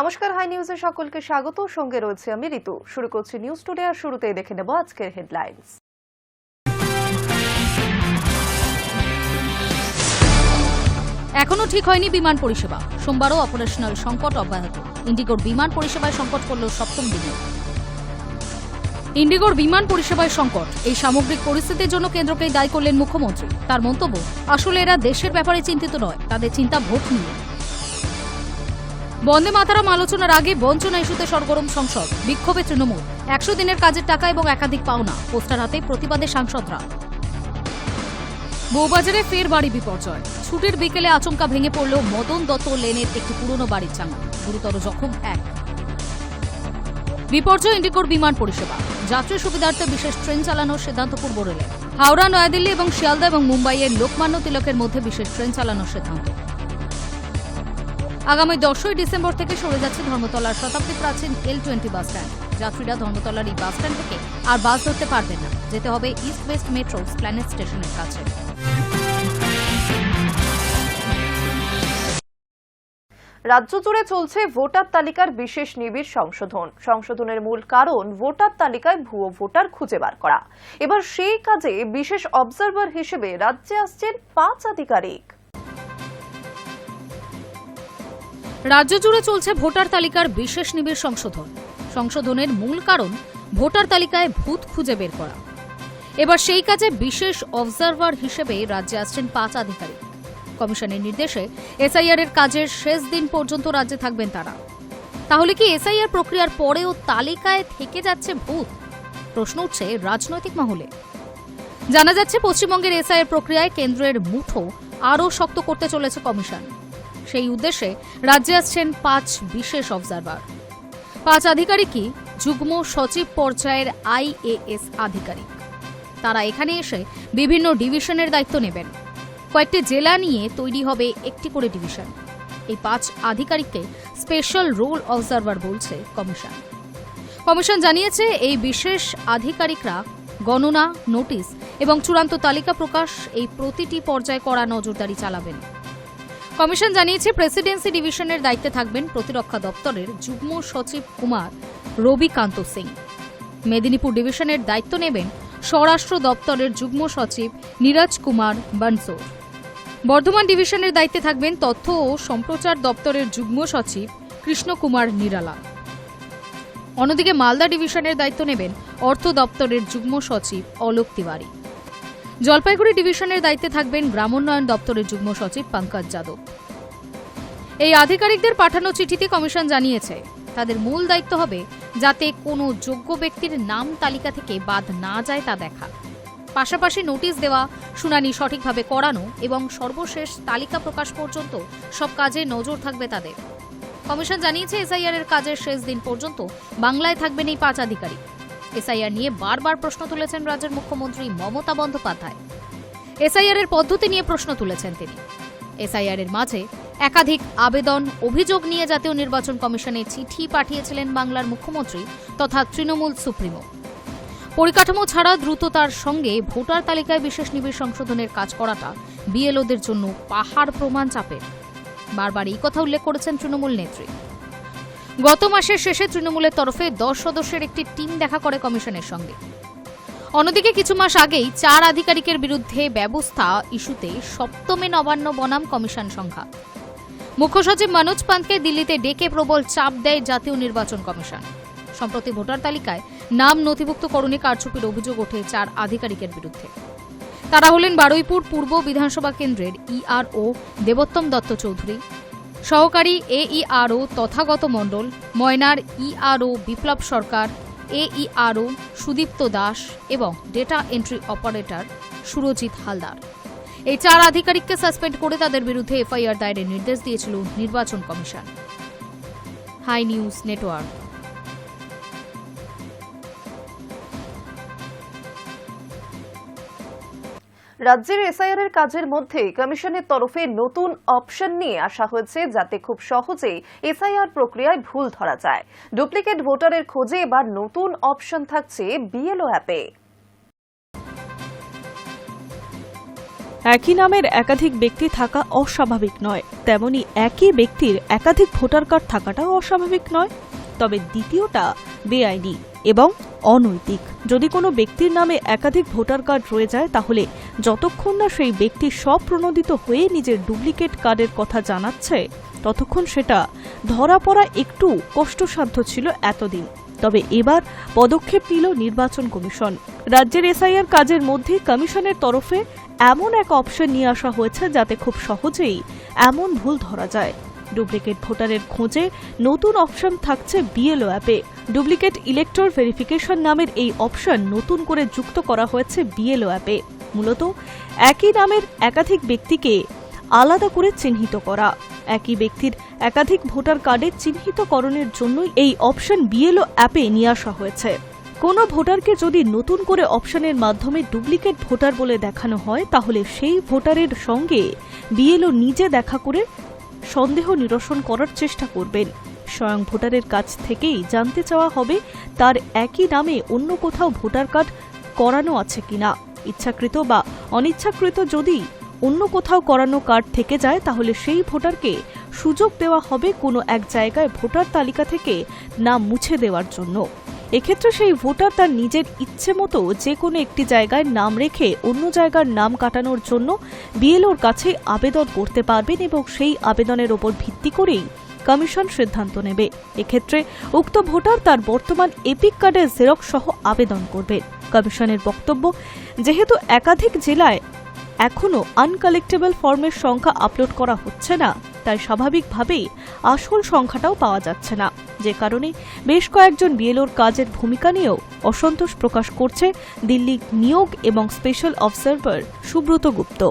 নমস্কার, হাই নিউজে সকলকে স্বাগত। সঙ্গে রয়েছে আমি ঋতু। শুরু করছি নিউজ টুডে, আর শুরুতেই দেখে নেব আজকের হেডলাইন্স। এখনো ঠিক হয়নি বিমান পরিষেবা। সোমবারও অপারেশনাল সংকট অব্যাহত। ইন্ডিগোর বিমান পরিষেবায় সংকট পড়ল সপ্তম দিনে। ইন্ডিগোর বিমান পরিষেবায় সংকট, এই সামগ্রিক পরিস্থিতির জন্য কেন্দ্রকেই দায়ী করলেন মুখ্যমন্ত্রী। তার মন্তব্য, আসলে এরা দেশের ব্যাপারে চিন্তিত নয়, তাদের চিন্তা ভোট নিয়ে। বন্দে মাতরম আলোচনার আগে বঞ্চনা ইস্যুতে সরগরম সংসদ। বিক্ষোভে তৃণমূল। 100 দিনের কাজের টাকা এবং একাধিক পাওনা, পোস্টার হাতে প্রতিবাদে সাংসদরা। বউবাজারে ফের বাড়ি বিপর্যয়। ছুটির বিকেলে আচমকা ভেঙে পড়ল মদন দত্ত লেনের একটি পুরনো বাড়ির চাঙা। গুরুতর জখম এক। বিপর্যয় ইন্ডিগোর বিমান পরিষেবা। যাত্রী সুবিধার্থে বিশেষ ট্রেন চালানোর সিদ্ধান্ত পূর্ব রেলের। হাওড়া, নয়াদিল্লি এবং শিয়ালদা এবং মুম্বাইয়ের লোকমান্য তিলকের মধ্যে বিশেষ ট্রেন চালানোর সিদ্ধান্ত। আগামী 10ই ডিসেম্বর থেকে সরে যাচ্ছে ধর্মতলার শতাব্দী প্রাচীন L20 বাস স্ট্যান্ড। যাত্রীরা ধর্মতলার এই বাস স্ট্যান্ড থেকে আর বাস ধরতে পারবেন না, যেতে হবে ইস্ট ওয়েস্ট মেট্রো প্ল্যানেট স্টেশনের কাছে। রাজ্য জুড়ে চলছে ভোটার তালিকার বিশেষ নিবিড় সংশোধনের মূল কারণ ভোটার তালিকায় ভুয়ো ভোটার খুঁজে বার করা। এবার সেই কাজে বিশেষ অবজারভার হিসেবে রাজ্যে আসছেন 5 আধিকারিক। রাজ্য জুড়ে চলছে ভোটার তালিকার বিশেষ নিবিড় সংশোধনের মূল কারণ ভোটার তালিকায় ভূত খুঁজে বের করা। এবার সেই কাজে বিশেষ অবজারভার হিসেবে রাজ্যে আসছেন 5 আধিকারিক। কমিশনের নির্দেশে এসআইআর এর কাজের শেষ দিন পর্যন্ত রাজ্যে থাকবেন তারা। তাহলে কি এসআইআর প্রক্রিয়ার পরেও তালিকায় থেকে যাচ্ছে ভূত? প্রশ্ন উঠছে রাজনৈতিক মহলে। জানা যাচ্ছে পশ্চিমবঙ্গের এসআইআর প্রক্রিয়ায় কেন্দ্রের মুঠো আরও শক্ত করতে চলেছে কমিশন। সেই উদ্দেশ্যে রাজ্যে আসছেন 5 বিশেষ অবজারভার। 5 আধিকারিকই যুগ্ম সচিব পর্যায়ের IAS আধিকারিক। তারা এখানে এসে বিভিন্ন ডিভিশনের দায়িত্ব নেবেন। কয়েকটি জেলা নিয়ে তৈরি হবে একটি করে ডিভিশন। এই 5 আধিকারিককে স্পেশাল রোল অবজারভার বলছে কমিশন। কমিশন জানিয়েছে, এই বিশেষ আধিকারিকরা গণনা, নোটিশ এবং চূড়ান্ত তালিকা প্রকাশ এই প্রতিটি পর্যায়ে কড়া নজরদারি চালাবেন। কমিশন জানিয়েছে, প্রেসিডেন্সি ডিভিশনের দায়িত্বে থাকবেন প্রতিরক্ষা দপ্তরের যুগ্ম সচিব কুমার রবিকান্ত সিং। মেদিনীপুর ডিভিশনের দায়িত্ব নেবেন স্বরাষ্ট্র দপ্তরের যুগ্ম সচিব নীরজ কুমার বনসোর। বর্ধমান ডিভিশনের দায়িত্বে থাকবেন তথ্য ও সম্প্রচার দপ্তরের যুগ্ম সচিব কৃষ্ণ কুমার নিরালা। অন্যদিকে মালদা ডিভিশনের দায়িত্ব নেবেন অর্থ দপ্তরের যুগ্ম সচিব অলোক তিওয়ারি। জলপাইগুড়ি ডিভিশনের দায়িত্বে থাকবেন গ্রামোন্নয়ন দপ্তরের যুগ্ম সচিব পঙ্কজ যাদব। এই আধিকারিকদের পাঠানো চিঠিতে কমিশন জানিয়েছে, তাদের মূল দায়িত্ব হবে যাতে কোনো যোগ্য ব্যক্তির নাম তালিকা থেকে বাদ না যায় তা দেখা, পাশাপাশি নোটিশ দেওয়া, শুনানি সঠিকভাবে করানো এবং সর্বশেষ তালিকা প্রকাশ পর্যন্ত সব কাজে নজর থাকবে তাদের। কমিশন জানিয়েছে, এসআইআর এর কাজের শেষ দিন পর্যন্ত বাংলায় থাকবেন এই 5 আধিকারিক। এসআইআর নিয়ে বারবার প্রশ্ন তুলেছেন রাজ্যের মুখ্যমন্ত্রী মমতা বন্দ্যোপাধ্যায়। এসআইআর এর পদ্ধতি নিয়ে প্রশ্ন তুলেছেন তিনি। এসআইআর এর মাঝে একাধিক আবেদন, অভিযোগ নিয়ে জাতীয় নির্বাচন কমিশনে চিঠি পাঠিয়েছিলেন বাংলার মুখ্যমন্ত্রী তথা তৃণমূল সুপ্রিমো। পরিকাঠামো ছাড়া দ্রুততার সঙ্গে ভোটার তালিকায় বিশেষ নিবিড় সংশোধনের কাজ করাটা বিএলওদের জন্য পাহাড় প্রমাণ চাপের। বারবার এই কথা উল্লেখ করেছেন তৃণমূল নেত্রী। গত মাসের শেষে তৃণমূলের তরফে 10 সদস্যের একটি টিম দেখা করে কমিশনের সঙ্গে। অন্যদিকে কিছু মাস আগেই 4 আধিকারিকের বিরুদ্ধে ব্যবস্থা ইস্যুতে সপ্তমে নবান্ন বনাম কমিশন সংখ্যা। মুখ্য সচিব মনোজ পান্তকে দিল্লিতে ডেকে প্রবল চাপ দেয় জাতীয় নির্বাচন কমিশন। সম্প্রতি ভোটার তালিকায় নাম নথিভুক্তকরণে কারচুপির অভিযোগ ওঠে 4 আধিকারিকের বিরুদ্ধে। তারা হলেন বারুইপুর পূর্ব বিধানসভা কেন্দ্রের ERO দেবোত্তম দত্ত চৌধুরী, সহকারী AERO তথাগত মণ্ডল, ময়নার ERO বিপ্লব সরকার, AERO সুদীপ্ত দাস এবং data entry operator Surajit Haldar. এই 4 আধিকারিককে সাসপেন্ড করে তাদের বিরুদ্ধে এফআইআর দায়েরের নির্দেশ দিয়েছিল নির্বাচন কমিশন। Hi news network. রাজ্যের এসআইআর এর কাজের মধ্যে কমিশনের তরফে নতুন অপশন নিয়ে আসা হয়েছে, যাতে খুব সহজেই এসআইআর প্রক্রিয়ায় ভুল ধরা যায়। ডুপ্লিকেট ভোটারের খোঁজে এবার নতুন অপশন থাকছে বিএলও অ্যাপে। একই নামের একাধিক ব্যক্তি থাকা অস্বাভাবিক নয়, তেমনি একই ব্যক্তির একাধিক ভোটার কার্ড থাকাটাও অস্বাভাবিক নয়। তবে দ্বিতীয়টা বেআইনি এবং অনৈতিক। যদি কোনো ব্যক্তির নামে একাধিক ভোটার কার্ড রয়ে যায়, তাহলে যতক্ষণ না সেই ব্যক্তি স্বপ্রণোদিত হয়ে নিজের ডুপ্লিকেট কার্ডের কথা জানাচ্ছে, ততক্ষণ সেটা ধরা পড়া একটু কষ্টসাধ্য ছিল এতদিন। তবে এবার পদক্ষেপ নিল নির্বাচন কমিশন। রাজ্যের এসআইআর কাজের মধ্যে কমিশনের তরফে এমন এক অপশন নিয়ে আসা হয়েছে যাতে খুব সহজেই এমন ভুল ধরা যায়। ডুপ্লিকেট ভোটারের খোঁজে নতুন অপশন থাকছে বিএলও অ্যাপে। ডুপ্লিকেট ইলেক্টর ভেরিফিকেশন নামের এই অপশন নতুন করে যুক্ত করা হয়েছে বিএলও অ্যাপে। মূলত একই নামের একাধিক ব্যক্তিকে আলাদা করে চিহ্নিত করা। একই ব্যক্তির একাধিক ভোটার কার্ডের চিহ্নিতকরণের জন্যই এই অপশন বিএলও অ্যাপে নিয়ে আসা হয়েছে। কোনো ভোটারকে যদি নতুন করে অপশনের মাধ্যমে ডুপ্লিকেট ভোটার বলে দেখানো হয়, তাহলে সেই ভোটারের সঙ্গে বিএলও নিজে দেখা করে সন্দেহ নিরসন করার চেষ্টা করবেন। স্বয়ং ভোটারের কাছ থেকেই জানতে চাওয়া হবে তার একই নামে অন্য কোথাও ভোটার কার্ড করানো আছে কিনা। ইচ্ছাকৃত বা অনিচ্ছাকৃত যদি অন্য কোথাও করানো কার্ড থেকে যায়, তাহলে সেই ভোটারকে সুযোগ দেওয়া হবে কোনো এক জায়গায় ভোটার তালিকা থেকে নাম মুছে দেওয়ার জন্য। এক্ষেত্রে সেই ভোটার তার নিজের ইচ্ছে মতো যে কোনো একটি জায়গায় নাম রেখে অন্য জায়গার নাম কাটানোর জন্য বিএলওর কাছে আবেদন করতে পারবেন এবং সেই আবেদনের ওপর ভিত্তি করেই কমিশন সিদ্ধান্ত নেবে। এক্ষেত্রে উক্ত ভোটার তার বর্তমান এপিক কার্ডের জেরক্স সহ আবেদন করবেন। কমিশনের বক্তব্য, যেহেতু একাধিক জেলায় এখনও আনকালেক্টেবল ফর্মের সংখ্যা আপলোড করা হচ্ছে না, তাই স্বাভাবিকভাবেই আসল সংখ্যাটাও পাওয়া যাচ্ছে না, যে কারণে বেশ কয়েকজন বিএলওর কাজের ভূমিকা নিয়েও অসন্তোষ প্রকাশ করছে দিল্লি নিয়োগ এবং স্পেশাল অবজারভার সুব্রত গুপ্ত।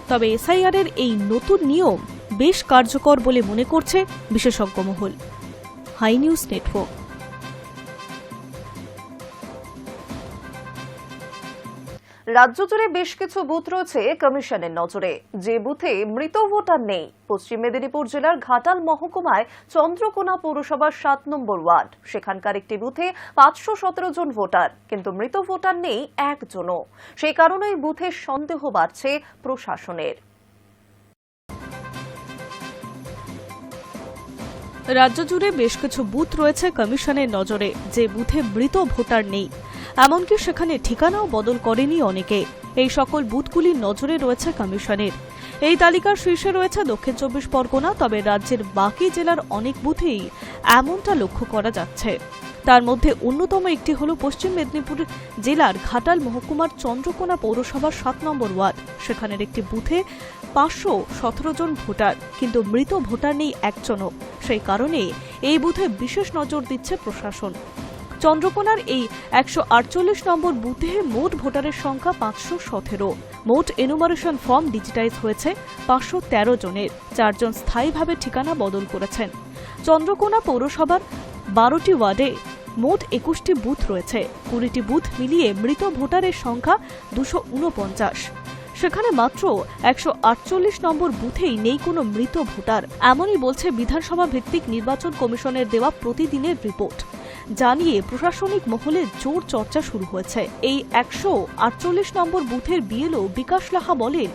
তবে এসআইআর-এর এই নতুন নিয়ম বেশ কার্যকর বলে মনে করছে বিশেষজ্ঞ মহল। Hi news network. রাজ্য জুড়ে বেশ কিছু বুথ রয়েছে কমিশনের নজরে। যে বুথে মৃত ভোটার নেই, পশ্চিম মেদিনীপুর জেলার ঘাটাল মহকুমায় চন্দ্রকোনা পৌরসভার 7 নম্বর ওয়ার্ড। সেখানকার একটি বুথে 517 জন ভোটার, কিন্তু মৃত ভোটার নেই একজনও। সেই কারণেই বুথের সন্দেহ বাড়ছে প্রশাসনের। রাজ্য জুড়ে বেশ কিছু বুথ রয়েছে কমিশনের নজরে, যে বুথে মৃত ভোটার নেই, এমনকি সেখানে ঠিকানাও বদল করেনি অনেকে। এই সকল বুথগুলির নজরে রয়েছে কমিশনের। এই তালিকার শীর্ষে রয়েছে দক্ষিণ 24 পরগনা, তবে রাজ্যের বাকি জেলার অনেক বুথেই এমনটা লক্ষ্য করা যাচ্ছে। তার মধ্যে অন্যতম একটি হল পশ্চিম মেদিনীপুর জেলার ঘাটাল মহকুমার চন্দ্রকোনা পৌরসভার 7 নম্বর ওয়ার্ড। সেখানের একটি বুথে 517 জন ভোটার, কিন্তু মৃত ভোটার নেই একজনও। সেই কারণে এই বুথে বিশেষ নজর দিচ্ছে প্রশাসন। চন্দ্রকোনার এই 148 নম্বর বুথে মোট ভোটারের সংখ্যা 517। মোট এনুমারেশন ফর্ম ডিজিটাইজ হয়েছে 513 জনের। 4 জন স্থায়ীভাবে ঠিকানা বদল করেছেন। চন্দ্রকোনা পৌরসভার 12টি ওয়ার্ডে মোট 21টি বুথ রয়েছে। 20টি বুথ মিলিয়ে মৃত ভোটারের সংখ্যা 249। সেখানে মাত্র 148 নম্বর বুথেই নেই কোনো মৃত ভোটার, এমনই বলছে বিধানসভা ভিত্তিক নির্বাচন কমিশনের দেওয়া প্রতিদিনের রিপোর্ট। জানিয়ে প্রশাসনিক মহলে জোর চর্চা শুরু হয়েছে। এই 148 নম্বর বুথের বিএলও বিকাশ লাহা বলেন,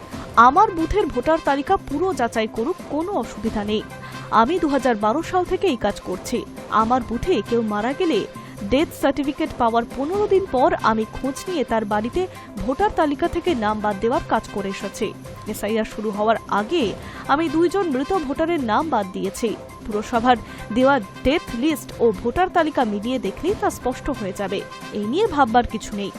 আমার বুথের ভোটার তালিকা পুরো যাচাই করুক, কোনো অসুবিধা নেই। আমি 2012 সাল থেকে এই কাজ করছি। আমার বুথে কেউ মারা গেলে ডেথ সার্টিফিকেট পাওয়ার 15 দিন পর আমি খোঁজ নিয়ে তার বাড়িতে ভোটার তালিকা থেকে নাম বাদ দেওয়ার কাজ করে এসেছি। এসআইআর শুরু হওয়ার আগে আমি 2 জন মৃত ভোটারের নাম বাদ দিয়েছি। পুরসভার দেওয়া ডেথ লিস্ট ও ভোটার তালিকা মিলিয়ে দেখলেই তা স্পষ্ট হয়ে যাবে। এই নিয়ে ভাববার কিছু নেই।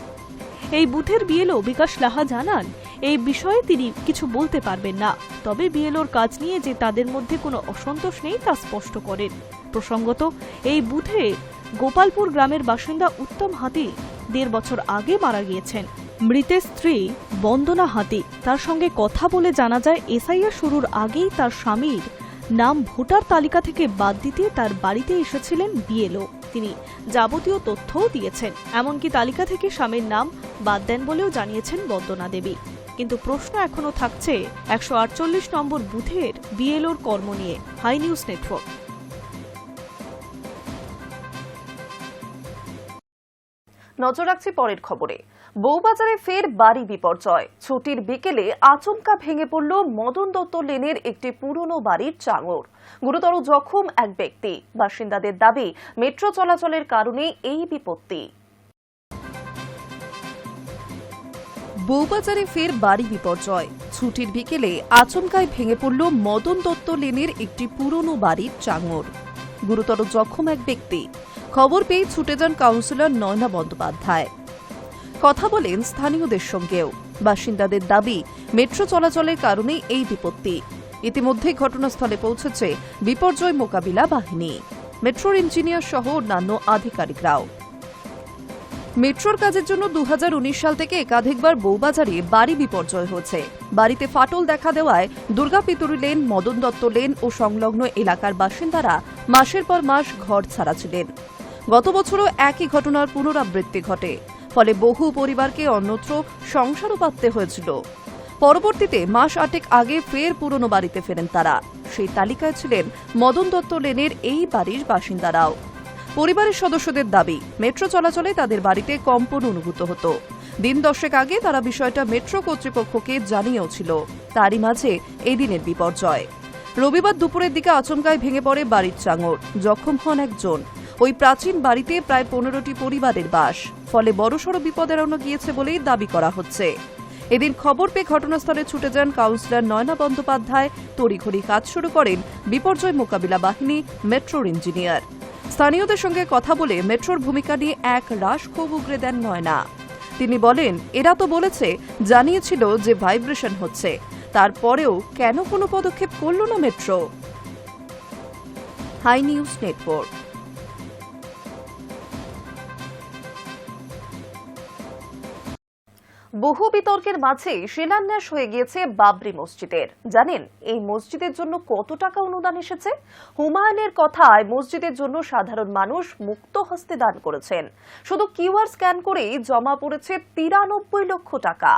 এই বুথের বিএলও বিকাশ লাহা জানান, এই বিষয়ে তিনি কিছু বলতে পারবেন না, তবে বিএলওর কাজ নিয়ে যে তাদের মধ্যে কোনো অসন্তোষ নেই তা স্পষ্ট করেন। প্রসঙ্গত, এই বুথে গোপালপুর গ্রামের বাসিন্দা উত্তম হাতি 1.5 বছর আগে মারা গিয়েছেন। মৃতের স্ত্রী বন্দনা হাতি, তার সঙ্গে কথা বলে জানা যায় এসআইআর শুরুর আগেই তার স্বামীর নাম ভোটার তালিকা থেকে বাদ দিতে তার বাড়িতে এসেছিলেন বিএলও। তিনি যাবতীয় তথ্যও দিয়েছেন, এমনকি তালিকা থেকে স্বামীর নাম বাদ দেন বলেও জানিয়েছেন বন্দনা দেবী। কিন্তু প্রশ্ন এখনো থাকছে 148 নম্বর বুথের বিএলওর কর্ম নিয়ে। Hi news network. নজর রাখছি পরের খবরে। বউবাজারে ফের বাড়ি বিপর্যয়। ছুটির বিকেলে আচমকা ভেঙে পড়ল মদন দত্ত লেনের একটি পুরনো বাড়ির চাঙড়। গুরুতর জখম এক ব্যক্তি। বাসিন্দাদের দাবি, মেট্রো চলাচলের কারণে এই বিপত্তি। বউবাজারে ফের বাড়ি বিপর্যয়। ছুটির বিকেলে আচমকায় ভেঙে পড়ল মদন দত্ত লেনের একটি পুরনো বাড়ির চাঙড়। গুরুতর জখম এক ব্যক্তি। খবর পেয়ে ছুটে যান কাউন্সিলর নয়না বন্দ্যোপাধ্যায়। কথা বলেন স্থানীয়দের সঙ্গেও। বাসিন্দাদের দাবি, মেট্রো চলাচলের কারণে এই বিপত্তি। ইতিমধ্যে ঘটনাস্থলে পৌঁছেছে বিপর্যয় মোকাবিলা বাহিনী, মেট্রোর ইঞ্জিনিয়ার সহ অন্যান্য আধিকারিকরাও। মেট্রোর কাজের জন্য 2019 সাল থেকে একাধিকবার বউবাজারে বাড়ি বিপর্যয় হচ্ছে। বাড়িতে ফাটল দেখা দেওয়ায় দুর্গাপিতুরি লেন, মদন দত্ত লেন ও সংলগ্ন এলাকার বাসিন্দারা মাসের পর মাস ঘর ছাড়া ছিলেন। গত বছরও একই ঘটনার পুনরাবৃত্তি ঘটে, ফলে বহু পরিবারকে অন্যত্র সংসারও পাততে হয়েছিল। পরবর্তীতে মাস 8 আগে ফের পুরনো বাড়িতে ফেরেন তারা। সেই তালিকায় ছিলেন মদন দত্ত লেনের এই বাড়ির বাসিন্দারাও। পরিবারের সদস্যদের দাবি, মেট্রো চলাচলে তাদের বাড়িতে কম্পন অনুভূত হতো। দিন 10 আগে তারা বিষয়টা মেট্রো কর্তৃপক্ষকে জানিয়েও ছিল। তারই মাঝে এই দিনের বিপর্যয়। রবিবার দুপুরের দিকে আচমকায় ভেঙে পড়ে বাড়ির চাঙড়। জখম হন একজন। ওই প্রাচীন বাড়িতে প্রায় 15টি পরিবারের বাস। ফলে বড়সড় বিপদ এড়ানো গিয়েছে বলেই দাবি করা হচ্ছে। এদিন খবর পেয়ে ঘটনাস্থলে ছুটে যান কাউন্সিলর নয়না বন্দ্যোপাধ্যায়। তড়িঘড়ি কাজ শুরু করেন বিপর্যয় মোকাবিলা বাহিনী, মেট্রোর ইঞ্জিনিয়ার। স্থানীয়দের সঙ্গে কথা বলে মেট্রোর ভূমিকা নিয়ে এক রাশ ক্ষোভ উগরে দেন নয়না। তিনি বলেন, এরা তো বলেছে, জানিয়েছিল যে ভাইব্রেশন হচ্ছে, তারপরেও কেন কোনো পদক্ষেপ করল না মেট্রো? High news network. বহু বিতর্কের মাঝে শিলান্যাস হয়ে গিয়েছে বাবরি মসজিদের। জানেন এই মসজিদের জন্য কত টাকা অনুদান এসেছে? হুমায়ুনের কথায় মসজিদের জন্য সাধারণ মানুষ মুক্ত হস্তে দান করেছেন। শুধু কিউআর স্ক্যান করেই জমা পড়েছে 93 লক্ষ টাকা।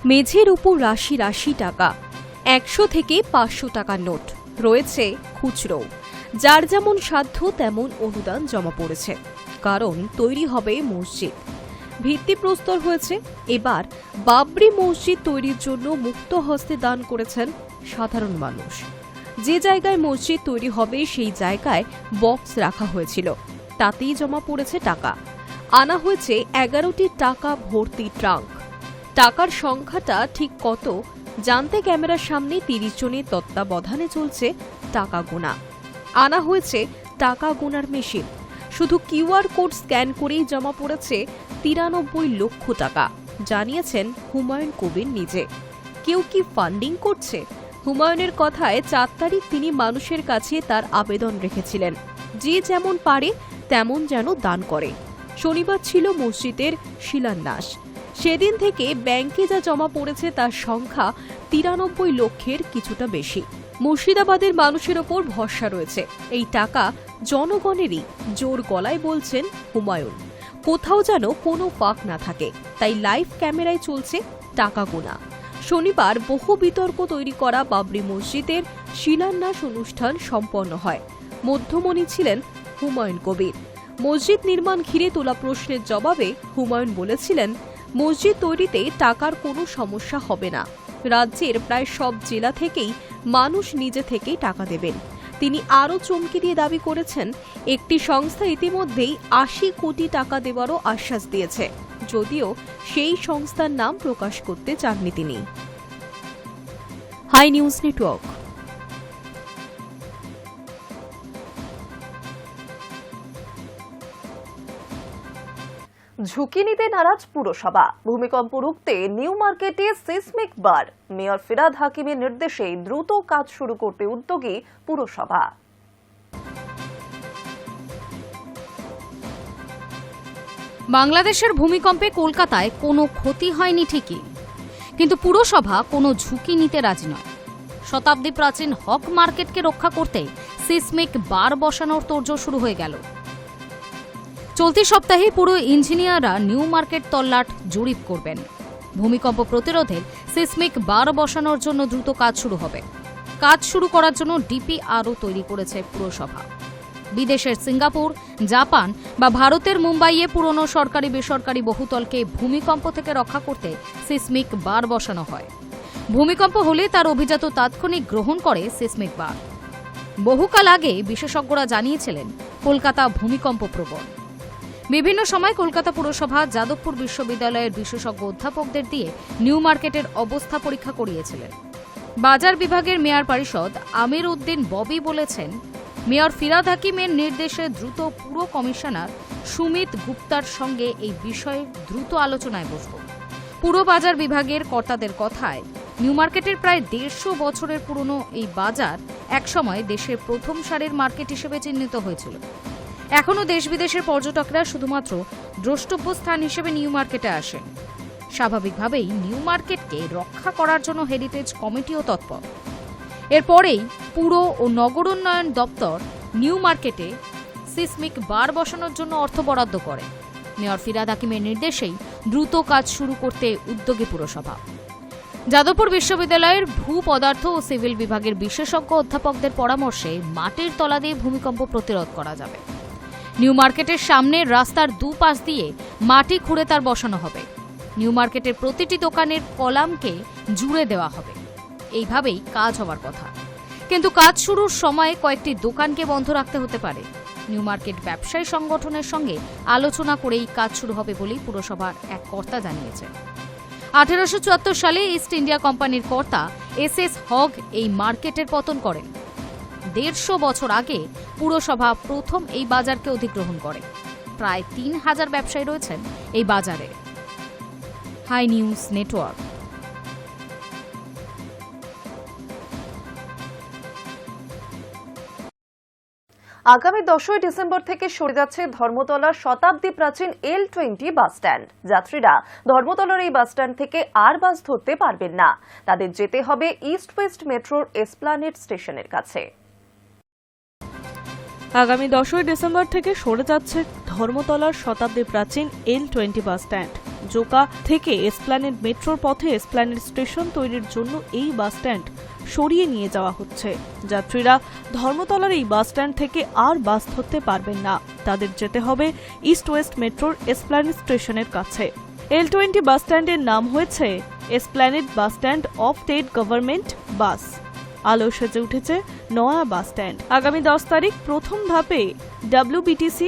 মেঝের উপর রাশি রাশি টাকা, 100 থেকে 500 টাকার নোট রয়েছে, খুচরো। যার যেমন সাধ্য তেমন অনুদান জমা পড়েছে, কারণ তৈরি হবে মসজিদ। ভিত্তিপ্রস্তর হয়েছে। এবার বাবরি মসজিদ তৈরির জন্য মুক্ত হস্তে দান করেছেন সাধারণ মানুষ। যে জায়গায় মসজিদ তৈরি হবে সেই জায়গায় বক্স রাখা হয়েছিল, তাতেই জমা পড়েছে টাকা। আনা হয়েছে 11টি টাকা ভর্তি ট্রাঙ্ক। টাকার সংখ্যাটা ঠিক কত জানতে ক্যামেরার সামনে 30 জনের তত্ত্বাবধানে চলছে টাকা গোনা। আনা হয়েছে টাকা গোনার মেশিন। শুধু কিউআর কোড স্ক্যান করেই জমা পড়েছে 93 লক্ষ টাকা, জানিয়েছেন হুমায়ুন কবির নিজে। কেউ কি ফান্ডিং করছে? হুমায়ুনের কথায় 4 তারিখ তিনি মানুষের কাছে তার আবেদন রেখেছিলেন, যে যেমন পারে তেমন যেন দান করে। শনিবার ছিল মসজিদের শিলান্যাস। সেদিন থেকে ব্যাংকে যা জমা পড়েছে তার সংখ্যা 93 লক্ষের কিছুটা বেশি। মুর্শিদাবাদের মানুষের ওপর ভরসা রয়েছে। এই টাকা জনগণেরই, জোর গলায় বলছেন হুমায়ুন। কোথাও যেন কোনো ফাঁক না থাকে, তাই লাইভ ক্যামেরায় চলছে টাকা গোনা। শনিবার বহু বিতর্ক তৈরি করা বাবরি মসজিদের শিলান্যাস অনুষ্ঠান সম্পন্ন হয়। মধ্যমণি ছিলেন হুমায়ুন কবির। মসজিদ নির্মাণ ঘিরে তোলা প্রশ্নের জবাবে হুমায়ুন বলেছিলেন, মসজিদ তৈরিতে টাকার কোনো সমস্যা হবে না। রাজ্যের প্রায় সব জেলা থেকেই মানুষ নিজে থেকেই টাকা দেবেন। তিনি আরও চমকে দিয়ে দাবি করেছেন, একটি সংস্থা ইতিমধ্যেই 80 কোটি টাকা দেওয়ারও আশ্বাস দিয়েছে, যদিও সেই সংস্থার নাম প্রকাশ করতে চাননি তিনি। Hi news network. ঝুঁকি নিতে নারাজ পুরসভা। ভূমিকম্প রুখতে নিউ মার্কেটে সিসমিক বার। মেয়র ফিরাদ হাকিমের নির্দেশে দ্রুত কাজ শুরু করতে উদ্যোগী পুরসভা। বাংলাদেশের ভূমিকম্পে কলকাতায় কোনো ক্ষতি হয়নি ঠিকই, কিন্তু পুরসভা কোনো ঝুঁকি নিতে রাজি নয়। শতাব্দী প্রাচীন হক মার্কেটকে রক্ষা করতে সিসমিক বার বসানোর তোড়জোড় শুরু হয়ে গেল। চলতি সপ্তাহে পুরো ইঞ্জিনিয়াররা নিউ মার্কেট তল্লাট জরিপ করবেন। ভূমিকম্প প্রতিরোধে সিসমিক বার বসানোর জন্য দ্রুত কাজ শুরু হবে। কাজ শুরু করার জন্য ডিপিআরও তৈরি করেছে পুরসভা। বিদেশের সিঙ্গাপুর, জাপান বা ভারতের মুম্বাইয়ে পুরনো সরকারি বেসরকারি বহুতলকে ভূমিকম্প থেকে রক্ষা করতে সিসমিক বার বসানো হয়। ভূমিকম্প হলে তার অভিজাত তাৎক্ষণিক গ্রহণ করে সিসমিক বার। বহুকাল আগে বিশেষজ্ঞরা জানিয়েছিলেন কলকাতা ভূমিকম্প প্রবণ। বিভিন্ন সময় কলকাতা পুরসভা যাদবপুর বিশ্ববিদ্যালয়ের বিশেষজ্ঞ অধ্যাপকদের দিয়ে নিউ মার্কেটের অবস্থা পরীক্ষা করিয়েছিলেন। বাজার বিভাগের মেয়র পরিষদ আমির উদ্দিন ববি বলেছেন, মেয়র ফিরাদ হাকিমের নির্দেশে দ্রুত পুর কমিশনার সুমিত গুপ্তার সঙ্গে এই বিষয়ে দ্রুত আলোচনায় বসব। পুর বাজার বিভাগের কর্তাদের কথায় নিউ মার্কেটের প্রায় 150 বছরের পুরনো এই বাজার একসময় দেশের প্রথম সারির মার্কেট হিসেবে চিহ্নিত হয়েছিল। এখনও দেশ বিদেশের পর্যটকরা শুধুমাত্র দ্রষ্টব্য স্থান হিসেবে নিউ মার্কেটে আসেন। স্বাভাবিকভাবেই নিউ মার্কেটকে রক্ষা করার জন্য হেরিটেজ কমিটিও তৎপর। এরপরেই পুর ও নগরোন্নয়ন দপ্তর নিউ মার্কেটে সিসমিক বার বসানোর জন্য অর্থ বরাদ্দ করে। মেয়র ফিরাদ হাকিমের নির্দেশেই দ্রুত কাজ শুরু করতে উদ্যোগী পুরসভা। যাদবপুর বিশ্ববিদ্যালয়ের ভূ পদার্থ ও সিভিল বিভাগের বিশেষজ্ঞ অধ্যাপকদের পরামর্শে মাটির তলা দিয়ে ভূমিকম্প প্রতিরোধ করা যাবে। নিউ মার্কেটের সামনে রাস্তার দুপাশ দিয়ে মাটি খুঁড়ে তার বসানো হবে। নিউ মার্কেটের প্রতিটি দোকানের কলামকে জুড়ে দেওয়া হবে। এইভাবেই কাজ হবার কথা, কিন্তু কাজ শুরুর সময় কয়েকটি দোকানকে বন্ধ রাখতে হতে পারে। নিউ মার্কেট ব্যবসায়ী সংগঠনের সঙ্গে আলোচনা করেই কাজ শুরু হবে বলেই পুরসভার এক কর্তা জানিয়েছে। 1874 সালে ইস্ট ইন্ডিয়া কোম্পানির কর্তা এস হগ এই মার্কেটের পতন করেন। 150 বছর আগে পুরসভা প্রথম এই বাজারকে অধিগ্রহণ করে। প্রায় 3000 ব্যবসায়ী রয়েছেন এই বাজারে। Hi news network. আগামী 10ই ডিসেম্বর থেকে সরে যাচ্ছে ধর্মতলার শতাব্দী প্রাচীন L20 বাস স্ট্যান্ড। যাত্রীরা ধর্মতলার এই বাস স্ট্যান্ড থেকে আর বাস ধরতে পারবেন না। তাদের যেতে হবে ইস্ট ওয়েস্ট মেট্রোর এসপ্লানেড স্টেশনের কাছে। আগামী 10ই ডিসেম্বর থেকে সরে যাচ্ছে ধর্মতলার শতাব্দী প্রাচীন L20 বাস স্ট্যান্ড। জোকা থেকে এসপ্লানেড মেট্রোর পথে এসপ্লানেড স্টেশন তৈরির জন্য এই বাস স্ট্যান্ড সরিয়ে নিয়ে যাওয়া হচ্ছে। যাত্রীরা ধর্মতলার এই বাস স্ট্যান্ড থেকে আর বাস ধরতে পারবেন না। তাদের যেতে হবে ইস্ট ওয়েস্ট মেট্রোর এসপ্লানেড স্টেশনের কাছে। L20 বাস স্ট্যান্ডের নাম হয়েছে Esplanade bus stand of state government bus. আলো সেজে উঠেছে নয়া বাস স্ট্যান্ড। আগামী 10 তারিখ প্রথম ধাপে WBTC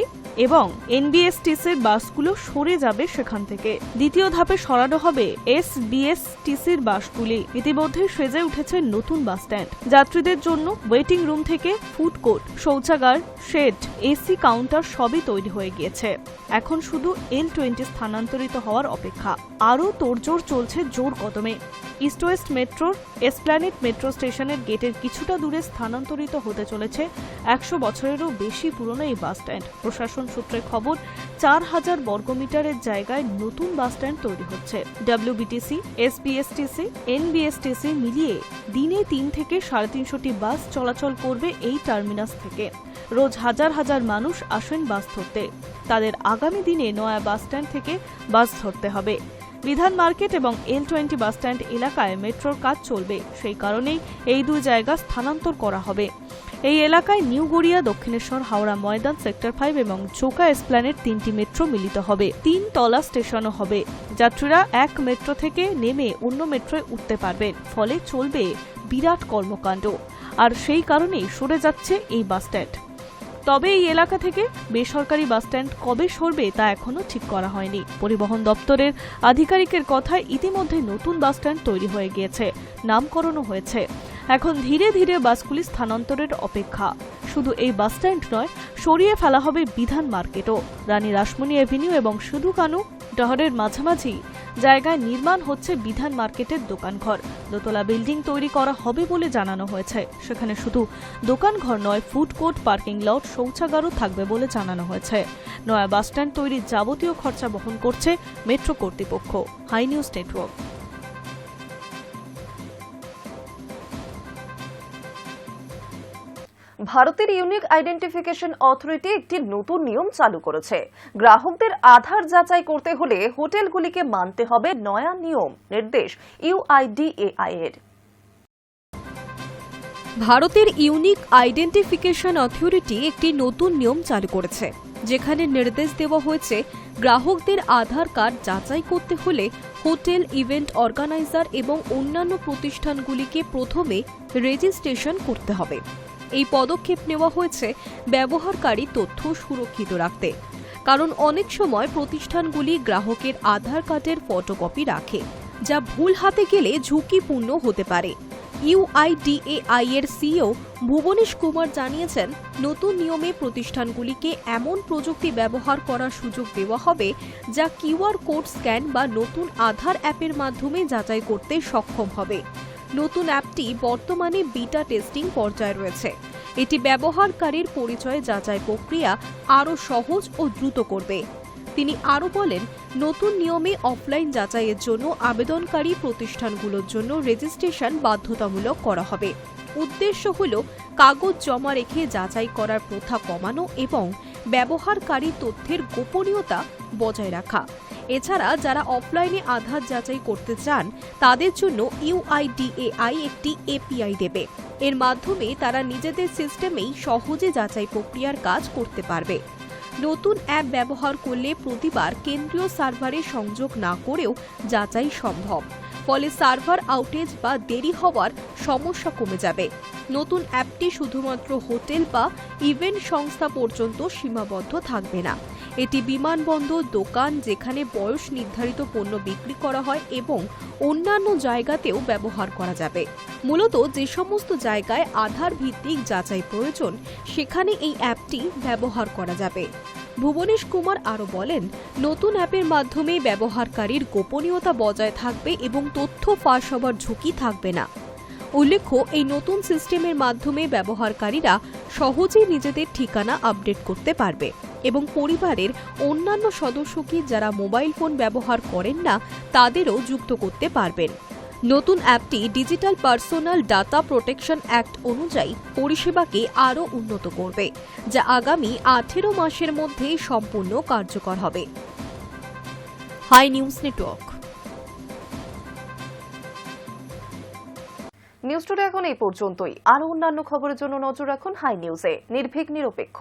এবং NBSTCর বাসগুলো সরে যাবে সেখান থেকে। দ্বিতীয় ধাপে সরানো হবে SBSTCর বাসগুলি। ইতিমধ্যে সেজে উঠেছে নতুন বাস স্ট্যান্ড। যাত্রীদের জন্য ওয়েটিং রুম থেকে ফুড কোর্ট, শৌচাগার, শেড, এসি কাউন্টার সবই তৈরি হয়ে গিয়েছে। এখন শুধু L20 স্থানান্তরিত হওয়ার অপেক্ষা। আরও তোড়জোড় চলছে জোর কদমে। ইস্ট ওয়েস্ট মেট্রোর এসপ্লানেড মেট্রো স্টেশনের গেটের কিছুটা দূরে স্থানান্তরিত হতে চলেছে 100 বছরেরও বেশি পুরনো এই বাস স্ট্যান্ড। প্রশাসন সূত্রে খবর 4000 বর্গমিটারের জায়গায় নতুন বাস স্ট্যান্ড তৈরি হচ্ছে। WBTC, SBSTC, NBSTC মিলিয়ে দিনে 3 থেকে 350টি বাস চলাচল করবে এই টার্মিনাস থেকে। রোজ হাজার হাজার মানুষ আসেন বাস ধরতে। তাদের আগামী দিনে নয়া বাস স্ট্যান্ড থেকে বাস ধরতে হবে। বিধান মার্কেট এবং L20 বাস স্ট্যান্ড এলাকায় মেট্রোর কাজ চলবে, সেই কারণেই এই দুই জায়গা স্থানান্তর করা হবে। এই এলাকায় নিউ গড়িয়া, দক্ষিণেশ্বর, হাওড়া ময়দান, সেক্টর 5 এবং চোকা এসপ্লানেড 3টি মেট্রো মিলিত হবে। 3 তলা স্টেশনও হবে। যাত্রীরা এক মেট্রো থেকে নেমে অন্য মেট্রোয় উঠতে পারবেন। ফলে চলবে বিরাট কর্মকাণ্ড। আর সেই কারণেই সরে যাচ্ছে এই বাস স্ট্যান্ড। তবে এই এলাকা থেকে বেসরকারি বাস স্ট্যান্ড কবে সরবে তা এখনো ঠিক করা হয়নি। পরিবহন দপ্তরের আধিকারিকের কথায় ইতিমধ্যে নতুন বাস স্ট্যান্ড তৈরি হয়ে গিয়েছে, নামকরণও হয়েছে। এখন ধীরে ধীরে বাসগুলি স্থানান্তরের অপেক্ষা। শুধু এই বাস স্ট্যান্ড নয়, সরিয়ে ফেলা হবে বিধান মার্কেটও। রানী রাসমণি এভিনিউ এবং সিধু কানু শহরের মাঝামাঝি জায়গায় নির্মাণ হচ্ছে বিধান মার্কেটের দোকানঘর। দোতলা বিল্ডিং তৈরি করা হবে বলে জানানো হয়েছে। সেখানে শুধু দোকানঘর নয়, ফুড কোর্ট, পার্কিং লট, শৌচাগারও থাকবে বলে জানানো হয়েছে। নয়া বাস স্ট্যান্ড তৈরির যাবতীয় খরচা বহন করছে মেট্রো কর্তৃপক্ষ। Hi news network. ভারতের ইউনিক আইডেন্টিফিকেশন অথরিটি একটি নতুন নিয়ম চালু করেছে। গ্রাহকদের আধার যাচাই করতে হলে হোটেলগুলিকে মানতে হবে নয়া নিয়ম, নির্দেশ UIDAI এর। ভারতের ইউনিক আইডেন্টিফিকেশন অথরিটি একটি নতুন নিয়ম চালু করেছে, যেখানে নির্দেশ দেওয়া হয়েছে গ্রাহকদের আধার কার্ড যাচাই করতে হলে হোটেল, ইভেন্ট অর্গানাইজার এবং অন্যান্য প্রতিষ্ঠানগুলিকে প্রথমে রেজিস্ট্রেশন করতে হবে। এই পদক্ষেপ নেওয়া হয়েছে ব্যবহারকারী তথ্য সুরক্ষিত রাখতে, কারণ অনেক সময় প্রতিষ্ঠানগুলি গ্রাহকের আধার কার্ডের ফটোকপি রাখে, যা ভুল হাতে গেলে ঝুঁকিপূর্ণ হতে পারে। UIDAI এর সিইও ভুবনেশ কুমার জানিয়েছেন, নতুন নিয়মে প্রতিষ্ঠানগুলিকে এমন প্রযুক্তি ব্যবহার করার সুযোগ দেওয়া হবে যা QR কোড স্ক্যান বা নতুন আধার অ্যাপের মাধ্যমে যাচাই করতে সক্ষম হবে। নতুন অ্যাপটি বর্তমানে বিটা টেস্টিং পর্যায়ে রয়েছে। এটি ব্যবহারকারীর পরিচয় যাচাই প্রক্রিয়া আরও সহজ ও দ্রুত করবে। তিনি আরও বলেন, নতুন নিয়মে অফলাইন যাচাইয়ের জন্য আবেদনকারী প্রতিষ্ঠানগুলোর জন্য রেজিস্ট্রেশন বাধ্যতামূলক করা হবে। উদ্দেশ্য হল কাগজ জমা রেখে যাচাই করার প্রথা কমানো এবং ব্যবহারকারী তথ্যের গোপনীয়তা বজায় রাখা। এছাড়া যারা অফলাইনে আধার যাচাই করতে চান তাদের জন্য UIDAI একটি API দেবে। এর মাধ্যমে তারা নিজেদের সিস্টেমেই সহজে যাচাই প্রক্রিয়ার কাজ করতে পারবে। নতুন অ্যাপ ব্যবহার করলে প্রতিবার কেন্দ্রীয় সার্ভারে সংযোগ না করেও যাচাই সম্ভব, ফলে সার্ভার আউটেজ বা দেরি হওয়ার সমস্যা কমে যাবে। নতুন অ্যাপটি শুধুমাত্র হোটেল বা ইভেন্ট সংস্থা পর্যন্ত সীমাবদ্ধ থাকবে না। এটি বিমানবন্দর, দোকান, যেখানে বয়স নির্ধারিত পণ্য বিক্রি করা হয় এবং অন্যান্য জায়গাতেও ব্যবহার করা যাবে। মূলত যে সমস্ত জায়গায় আধার ভিত্তিক যাচাই প্রয়োজন, সেখানে এই অ্যাপটি ব্যবহার করা যাবে। ভুবনেশ কুমার আরও বলেন, নতুন অ্যাপের মাধ্যমে ব্যবহারকারীর গোপনীয়তা বজায় থাকবে এবং তথ্য ফাঁস হওয়ার ঝুঁকি থাকবে না। উল্লেখ্য, এই নতুন সিস্টেমের মাধ্যমে ব্যবহারকারীরা সহজেই নিজেদের ঠিকানা আপডেট করতে পারবে এবং পরিবারের অন্যান্য সদস্যকে যারা মোবাইল ফোন ব্যবহার করেন না তাদেরও যুক্ত করতে পারবেন। নতুন অ্যাপটি digital personal data protection act অনুযায়ী পরিষেবাকে আরও উন্নত করবে, যা আগামী 18 মাসের মধ্যে সম্পূর্ণ কার্যকর হবে। Hi news network. News today এখন এই পর্যন্তই। আরও অন্যান্য খবরের জন্য নজর রাখুন হাই নিউজে। নির্ভীক, নিরপেক্ষ।